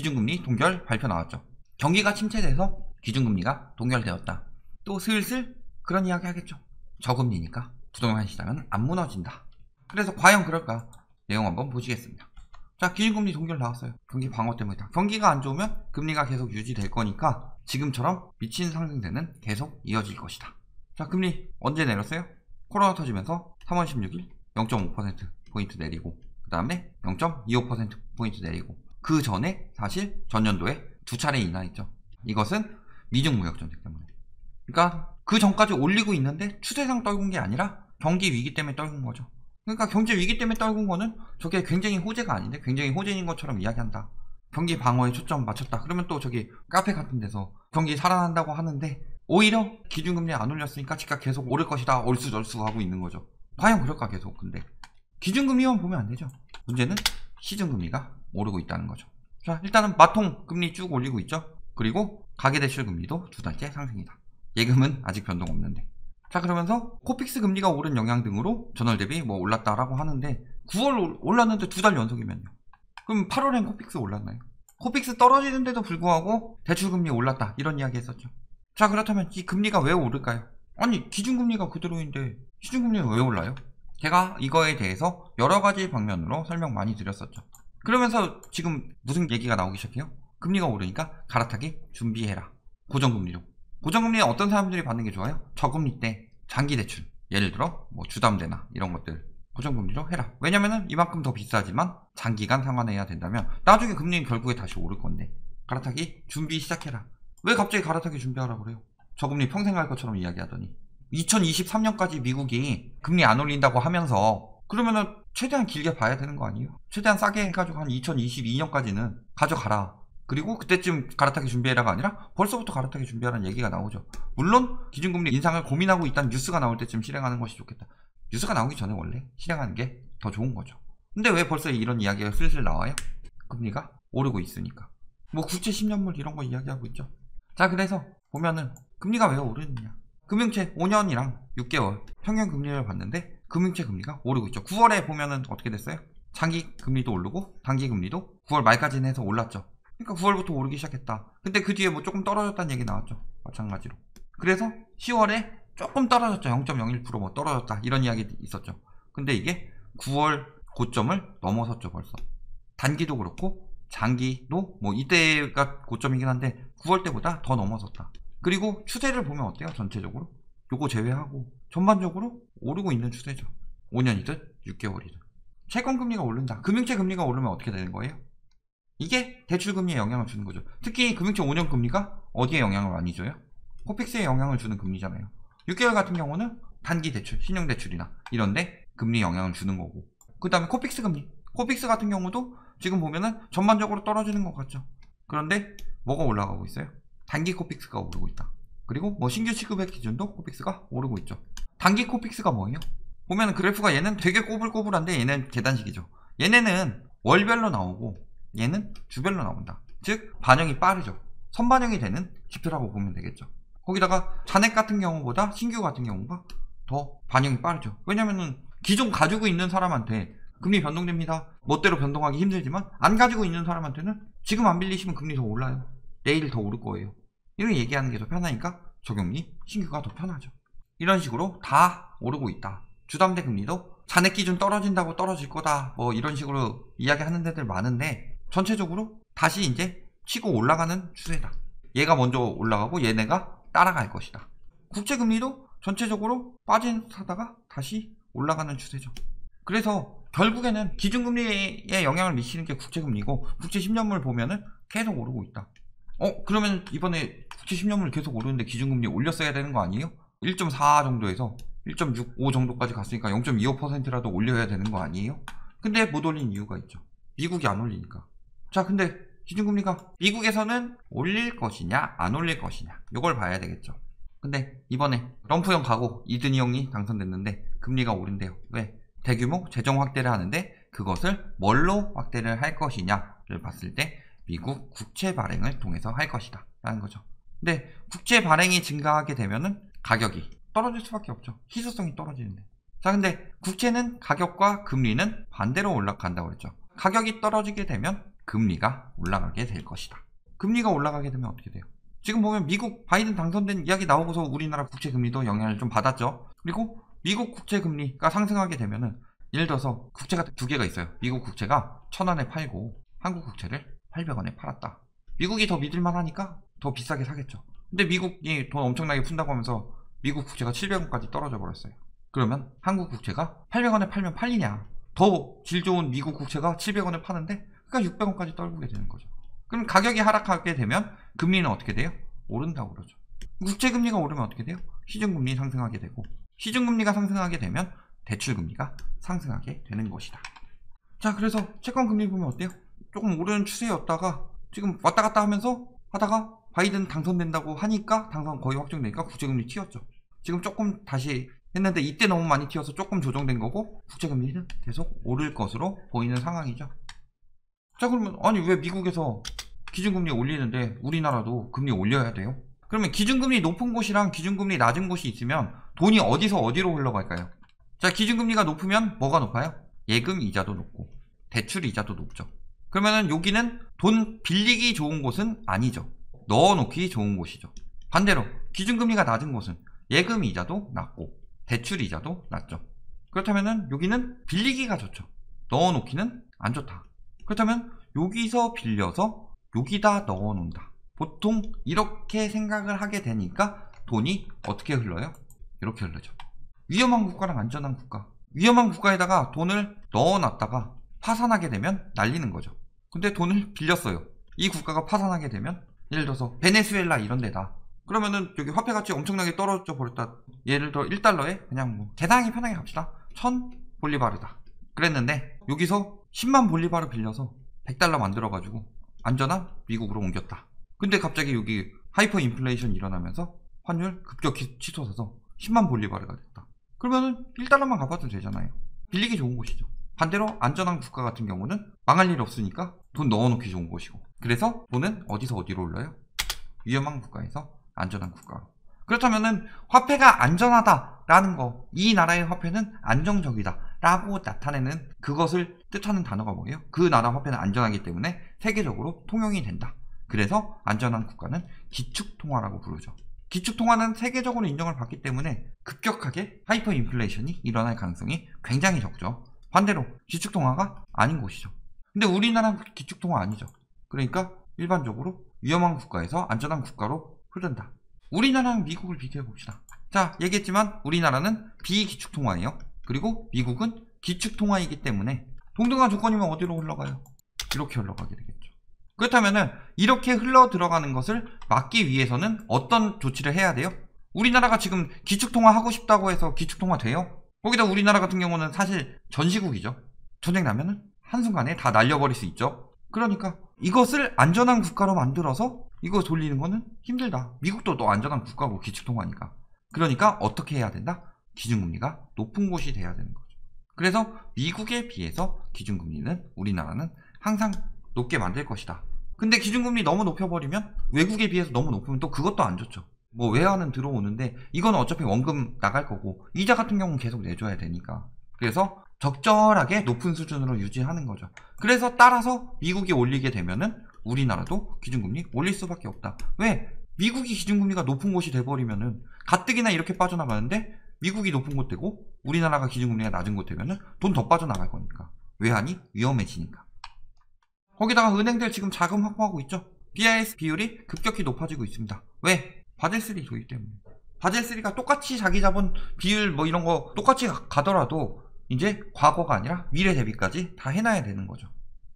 기준금리 동결 발표 나왔죠. 경기가 침체돼서 기준금리가 동결되었다. 또 슬슬 그런 이야기 하겠죠. 저금리니까 부동산 시장은 안 무너진다. 그래서 과연 그럴까? 내용 한번 보시겠습니다. 자, 기준금리 동결 나왔어요. 경기 방어 때문이다. 경기가 안 좋으면 금리가 계속 유지될 거니까 지금처럼 미친 상승세는 계속 이어질 것이다. 자, 금리 언제 내렸어요? 코로나 터지면서 3월 16일 0.5%포인트 내리고 그 다음에 0.25%포인트 내리고 그 전에 사실 전년도에 두 차례 인하했죠. 이것은 미중 무역 전쟁 때문에. 그러니까 그 전까지 올리고 있는데 추세상 떨군 게 아니라 경기 위기 때문에 떨군 거죠. 그러니까 경제 위기 때문에 떨군 거는 저게 굉장히 호재가 아닌데 굉장히 호재인 것처럼 이야기한다. 경기 방어에 초점 맞췄다. 그러면 또 저기 카페 같은 데서 경기 살아난다고 하는데 오히려 기준금리 안 올렸으니까 집값 계속 오를 것이다. 얼쑤절쑤 하고 있는 거죠. 과연 그럴까 계속. 근데 기준금리만 보면 안 되죠. 문제는 시중금리가 오르고 있다는 거죠. 자, 일단은 마통 금리 쭉 올리고 있죠. 그리고 가계대출 금리도 두 달째 상승이다. 예금은 아직 변동 없는데. 자, 그러면서 코픽스 금리가 오른 영향 등으로 전월 대비 뭐 올랐다라고 하는데 9월 올랐는데 두 달 연속이면요. 그럼 8월엔 코픽스 올랐나요? 코픽스 떨어지는데도 불구하고 대출금리 올랐다. 이런 이야기 했었죠. 자, 그렇다면 이 금리가 왜 오를까요? 아니, 기준금리가 그대로인데 시중금리는 왜 올라요? 제가 이거에 대해서 여러 가지 방면으로 설명 많이 드렸었죠. 그러면서 지금 무슨 얘기가 나오기 시작해요? 금리가 오르니까 갈아타기 준비해라. 고정금리로. 고정금리에 어떤 사람들이 받는 게 좋아요? 저금리 때 장기 대출, 예를 들어 뭐 주담대나 이런 것들 고정금리로 해라. 왜냐면은 이만큼 더 비싸지만 장기간 상환해야 된다면 나중에 금리는 결국에 다시 오를 건데 갈아타기 준비 시작해라. 왜 갑자기 갈아타기 준비하라고 그래요? 저금리 평생 갈 것처럼 이야기하더니 2023년까지 미국이 금리 안 올린다고 하면서 그러면은 최대한 길게 봐야 되는 거 아니에요? 최대한 싸게 해가지고 한 2022년까지는 가져가라. 그리고 그때쯤 갈아타기 준비해라가 아니라 벌써부터 갈아타기 준비하라는 얘기가 나오죠. 물론 기준금리 인상을 고민하고 있다는 뉴스가 나올 때쯤 실행하는 것이 좋겠다. 뉴스가 나오기 전에 원래 실행하는 게 더 좋은 거죠. 근데 왜 벌써 이런 이야기가 슬슬 나와요? 금리가 오르고 있으니까. 뭐 국채 10년물 이런 거 이야기하고 있죠. 자, 그래서 보면은 금리가 왜 오르느냐. 금융채 5년이랑 6개월 평균 금리를 봤는데 금융채 금리가 오르고 있죠. 9월에 보면은 어떻게 됐어요? 장기 금리도 오르고 단기 금리도 9월 말까지는 해서 올랐죠. 그러니까 9월부터 오르기 시작했다. 근데 그 뒤에 뭐 조금 떨어졌다는 얘기 나왔죠. 마찬가지로. 그래서 10월에 조금 떨어졌죠. 0.01% 뭐 떨어졌다. 이런 이야기 있었죠. 근데 이게 9월 고점을 넘어섰죠. 벌써. 단기도 그렇고 장기도 뭐 이때가 고점이긴 한데 9월 때보다 더 넘어섰다. 그리고 추세를 보면 어때요? 전체적으로? 요거 제외하고 전반적으로 오르고 있는 추세죠. 5년이든 6개월이든. 채권금리가 오른다. 금융채 금리가 오르면 어떻게 되는 거예요? 이게 대출금리에 영향을 주는 거죠. 특히 금융채 5년 금리가 어디에 영향을 많이 줘요? 코픽스에 영향을 주는 금리잖아요. 6개월 같은 경우는 단기 대출, 신용대출이나 이런데 금리 영향을 주는 거고. 그 다음에 코픽스 금리. 코픽스 같은 경우도 지금 보면은 전반적으로 떨어지는 것 같죠. 그런데 뭐가 올라가고 있어요? 단기 코픽스가 오르고 있다. 그리고 뭐 신규 취급액 기준도 코픽스가 오르고 있죠. 단기 코픽스가 뭐예요? 보면은 그래프가 얘는 되게 꼬불꼬불한데 얘는 계단식이죠. 얘네는 월별로 나오고 얘는 주별로 나온다. 즉 반영이 빠르죠. 선반영이 되는 지표라고 보면 되겠죠. 거기다가 잔액 같은 경우보다 신규 같은 경우가 더 반영이 빠르죠. 왜냐면은 기존 가지고 있는 사람한테 금리 변동됩니다. 멋대로 변동하기 힘들지만 안 가지고 있는 사람한테는 지금 안 빌리시면 금리 더 올라요. 내일 더 오를 거예요. 이런 얘기하는 게 더 편하니까 적용리 신규가 더 편하죠. 이런 식으로 다 오르고 있다. 주담대 금리도 잔액 기준 떨어진다고 떨어질 거다. 뭐 이런 식으로 이야기하는 데들 많은데 전체적으로 다시 이제 치고 올라가는 추세다. 얘가 먼저 올라가고 얘네가 따라갈 것이다. 국채금리도 전체적으로 빠진 사다가 다시 올라가는 추세죠. 그래서 결국에는 기준금리에 영향을 미치는 게 국채금리고 국채 10년물 보면은 계속 오르고 있다. 그러면 이번에 국채 10년물 계속 오르는데 기준금리 올렸어야 되는 거 아니에요? 1.4 정도에서 1.65 정도까지 갔으니까 0.25%라도 올려야 되는 거 아니에요? 근데 못 올린 이유가 있죠. 미국이 안 올리니까. 자, 근데 기준금리가 미국에서는 올릴 것이냐 안 올릴 것이냐 이걸 봐야 되겠죠. 근데 이번에 럼프형 가고 이든이 형이 당선됐는데 금리가 오른대요. 왜? 대규모 재정 확대를 하는데 그것을 뭘로 확대를 할 것이냐를 봤을 때 미국 국채 발행을 통해서 할 것이다 라는 거죠. 근데 국채 발행이 증가하게 되면은 가격이 떨어질 수밖에 없죠. 희소성이 떨어지는데. 자, 근데 국채는 가격과 금리는 반대로 올라간다고 그랬죠. 가격이 떨어지게 되면 금리가 올라가게 될 것이다. 금리가 올라가게 되면 어떻게 돼요? 지금 보면 미국 바이든 당선된 이야기 나오고서 우리나라 국채금리도 영향을 좀 받았죠. 그리고 미국 국채금리가 상승하게 되면은 예를 들어서 국채가 두 개가 있어요. 미국 국채가 1,000원에 팔고 한국 국채를 800원에 팔았다. 미국이 더 믿을만 하니까 더 비싸게 사겠죠. 근데 미국이 돈 엄청나게 푼다고 하면서 미국 국채가 700원까지 떨어져 버렸어요. 그러면 한국 국채가 800원에 팔면 팔리냐? 더 질 좋은 미국 국채가 700원에 파는데 그러니까 600원까지 떨구게 되는 거죠. 그럼 가격이 하락하게 되면 금리는 어떻게 돼요? 오른다고 그러죠. 국채금리가 오르면 어떻게 돼요? 시중금리 상승하게 되고, 시중금리가 상승하게 되면 대출금리가 상승하게 되는 것이다. 자, 그래서 채권금리 보면 어때요? 조금 오르는 추세였다가 지금 왔다 갔다 하면서 하다가 바이든 당선된다고 하니까 당선 거의 확정되니까 국채금리 튀었죠. 지금 조금 다시 했는데 이때 너무 많이 튀어서 조금 조정된 거고 국채금리는 계속 오를 것으로 보이는 상황이죠. 자, 그러면 아니 왜 미국에서 기준금리 올리는데 우리나라도 금리 올려야 돼요? 그러면 기준금리 높은 곳이랑 기준금리 낮은 곳이 있으면 돈이 어디서 어디로 흘러갈까요? 자, 기준금리가 높으면 뭐가 높아요? 예금 이자도 높고 대출 이자도 높죠. 그러면은 여기는 돈 빌리기 좋은 곳은 아니죠. 넣어놓기 좋은 곳이죠. 반대로 기준금리가 낮은 곳은 예금 이자도 낮고 대출 이자도 낮죠. 그렇다면은 여기는 빌리기가 좋죠. 넣어놓기는 안 좋다. 그렇다면 여기서 빌려서 여기다 넣어놓는다. 보통 이렇게 생각을 하게 되니까 돈이 어떻게 흘러요? 이렇게 흘러죠. 위험한 국가랑 안전한 국가. 위험한 국가에다가 돈을 넣어놨다가 파산하게 되면 날리는 거죠. 근데 돈을 빌렸어요. 이 국가가 파산하게 되면 예를 들어서 베네수엘라 이런 데다. 그러면은 여기 화폐 가치 엄청나게 떨어져 버렸다. 예를 들어 1달러에 그냥 뭐 계산하기 편하게 갑시다. 1000볼리바르다. 그랬는데 여기서 10만 볼리바르 빌려서 100달러 만들어가지고 안전한 미국으로 옮겼다. 근데 갑자기 여기 하이퍼 인플레이션 일어나면서 환율 급격히 치솟아서 10만 볼리바르가 됐다. 그러면은 1달러만 갚아도 되잖아요. 빌리기 좋은 곳이죠. 반대로 안전한 국가 같은 경우는 망할 일 없으니까 돈 넣어놓기 좋은 곳이고. 그래서 돈은 어디서 어디로 올라요? 위험한 국가에서 안전한 국가로. 그렇다면은 화폐가 안전하다라는 거, 이 나라의 화폐는 안정적이다 라고 나타내는 그것을 뜻하는 단어가 뭐예요? 그 나라 화폐는 안전하기 때문에 세계적으로 통용이 된다. 그래서 안전한 국가는 기축통화라고 부르죠. 기축통화는 세계적으로 인정을 받기 때문에 급격하게 하이퍼 인플레이션이 일어날 가능성이 굉장히 적죠. 반대로 기축통화가 아닌 곳이죠. 근데 우리나라는 기축통화 아니죠. 그러니까 일반적으로 위험한 국가에서 안전한 국가로 흐른다. 우리나라랑 미국을 비교해 봅시다. 자, 얘기했지만 우리나라는 비기축통화예요. 그리고 미국은 기축통화이기 때문에 동등한 조건이면 어디로 흘러가요? 이렇게 흘러가게 되겠죠. 그렇다면은 이렇게 흘러 들어가는 것을 막기 위해서는 어떤 조치를 해야 돼요? 우리나라가 지금 기축통화 하고 싶다고 해서 기축통화 돼요? 거기다 우리나라 같은 경우는 사실 전시국이죠. 전쟁 나면은 한순간에 다 날려버릴 수 있죠. 그러니까 이것을 안전한 국가로 만들어서 이거 돌리는 거는 힘들다. 미국도 또 안전한 국가고 기축통화니까. 그러니까 어떻게 해야 된다? 기준금리가 높은 곳이 돼야 되는 거죠. 그래서 미국에 비해서 기준금리는 우리나라는 항상 높게 만들 것이다. 근데 기준금리 너무 높여버리면 외국에 비해서 너무 높으면 또 그것도 안 좋죠. 뭐 외화는 들어오는데 이건 어차피 원금 나갈 거고 이자 같은 경우는 계속 내줘야 되니까. 그래서 적절하게 높은 수준으로 유지하는 거죠. 그래서 따라서 미국이 올리게 되면은 우리나라도 기준금리 올릴 수밖에 없다. 왜? 미국이 기준금리가 높은 곳이 돼버리면은 가뜩이나 이렇게 빠져나가는데 미국이 높은 곳 되고 우리나라가 기준금리가 낮은 곳 되면은 돈 더 빠져나갈 거니까. 외환이 위험해지니까. 거기다가 은행들 지금 자금 확보하고 있죠. BIS 비율이 급격히 높아지고 있습니다. 왜? 바젤3 도입 때문에. 바젤3가 똑같이 자기 자본 비율 뭐 이런 거 똑같이 가더라도 이제 과거가 아니라 미래 대비까지 다 해놔야 되는 거죠.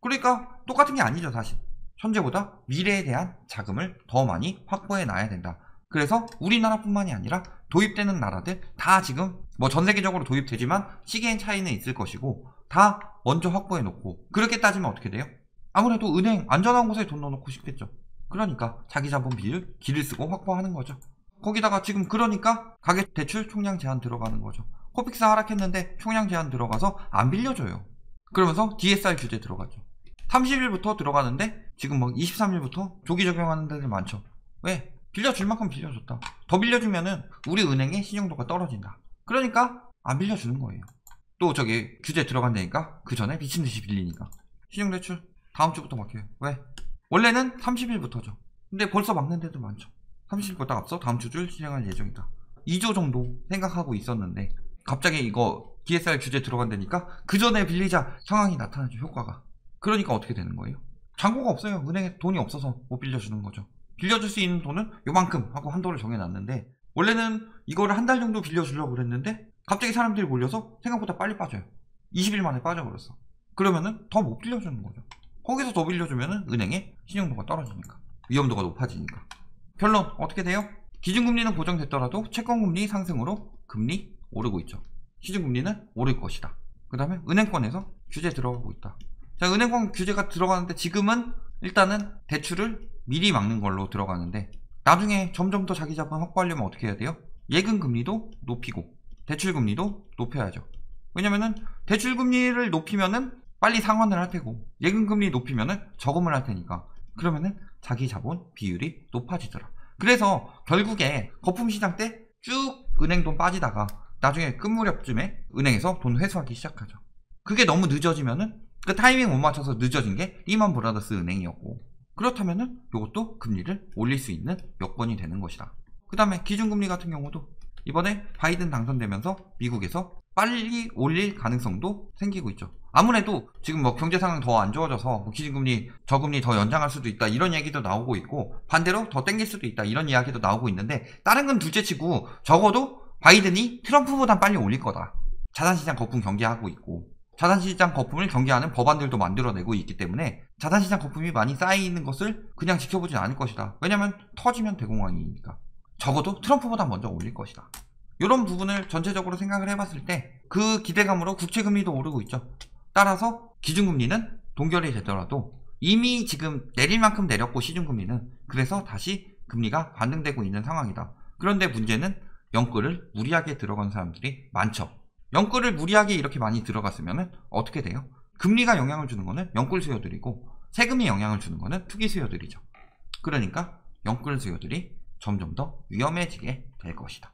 그러니까 똑같은 게 아니죠, 사실. 현재보다 미래에 대한 자금을 더 많이 확보해 놔야 된다. 그래서 우리나라뿐만이 아니라 도입되는 나라들 다 지금 뭐 전 세계적으로 도입되지만 시기엔 차이는 있을 것이고 다 먼저 확보해 놓고 그렇게 따지면 어떻게 돼요? 아무래도 은행 안전한 곳에 돈 넣어놓고 싶겠죠. 그러니까 자기 자본 비율 길을 쓰고 확보하는 거죠. 거기다가 지금 그러니까 가계대출 총량 제한 들어가는 거죠. 코픽스 하락했는데 총량 제한 들어가서 안 빌려줘요. 그러면서 DSR 규제 들어가죠. 30일부터 들어가는데 지금 뭐 23일부터 조기 적용하는 데들 많죠. 왜? 빌려줄 만큼 빌려줬다. 더 빌려주면은 우리 은행의 신용도가 떨어진다. 그러니까 안 빌려주는 거예요. 또 저기 규제 들어간다니까 그 전에 미친듯이 빌리니까 신용대출 다음 주부터 막혀요. 왜? 원래는 30일부터죠. 근데 벌써 막는 데도 많죠. 30일보다 앞서 다음 주를 진행할 예정이다. 2조 정도 생각하고 있었는데 갑자기 이거 DSR 규제 들어간다니까 그 전에 빌리자 상황이 나타나죠. 효과가. 그러니까 어떻게 되는 거예요? 잔고가 없어요. 은행에 돈이 없어서 못 빌려주는 거죠. 빌려줄 수 있는 돈은 요만큼 하고 한도를 정해놨는데 원래는 이거를 한 달 정도 빌려주려고 그랬는데 갑자기 사람들이 몰려서 생각보다 빨리 빠져요. 20일 만에 빠져버렸어. 그러면은 더 못 빌려주는 거죠. 거기서 더 빌려주면은 은행의 신용도가 떨어지니까 위험도가 높아지니까. 결론 어떻게 돼요? 기준금리는 고정됐더라도 채권금리 상승으로 금리 오르고 있죠. 시중금리는 오를 것이다. 그 다음에 은행권에서 규제 들어가고 있다. 자, 은행권 규제가 들어가는데 지금은 일단은 대출을 미리 막는 걸로 들어가는데 나중에 점점 더 자기 자본 확보하려면 어떻게 해야 돼요? 예금금리도 높이고 대출금리도 높여야죠. 왜냐면은 대출금리를 높이면은 빨리 상환을 할 테고 예금금리 높이면은 저금을 할 테니까 그러면은 자기 자본 비율이 높아지더라. 그래서 결국에 거품시장 때 쭉 은행 돈 빠지다가 나중에 끝 무렵쯤에 은행에서 돈 회수하기 시작하죠. 그게 너무 늦어지면은 그 타이밍 못 맞춰서 늦어진 게 리만 브라더스 은행이었고 그렇다면은 이것도 금리를 올릴 수 있는 여건이 되는 것이다. 그 다음에 기준금리 같은 경우도 이번에 바이든 당선되면서 미국에서 빨리 올릴 가능성도 생기고 있죠. 아무래도 지금 뭐 경제 상황 더 안 좋아져서 뭐 기준금리, 저금리 더 연장할 수도 있다 이런 얘기도 나오고 있고 반대로 더 땡길 수도 있다 이런 이야기도 나오고 있는데 다른 건 둘째치고 적어도 바이든이 트럼프보단 빨리 올릴 거다. 자산시장 거품 경계하고 있고 자산시장 거품을 경계하는 법안들도 만들어내고 있기 때문에 자산시장 거품이 많이 쌓여있는 것을 그냥 지켜보진 않을 것이다. 왜냐면 터지면 대공황이니까. 적어도 트럼프보다 먼저 올릴 것이다. 이런 부분을 전체적으로 생각을 해봤을 때 그 기대감으로 국채금리도 오르고 있죠. 따라서 기준금리는 동결이 되더라도 이미 지금 내릴 만큼 내렸고 시중금리는 그래서 다시 금리가 반등되고 있는 상황이다. 그런데 문제는 영끌을 무리하게 들어간 사람들이 많죠. 영끌을 무리하게 이렇게 많이 들어갔으면 어떻게 돼요? 금리가 영향을 주는 거는 영끌 수요들이고 세금이 영향을 주는 거는 투기 수요들이죠. 그러니까 영끌 수요들이 점점 더 위험해지게 될 것이다.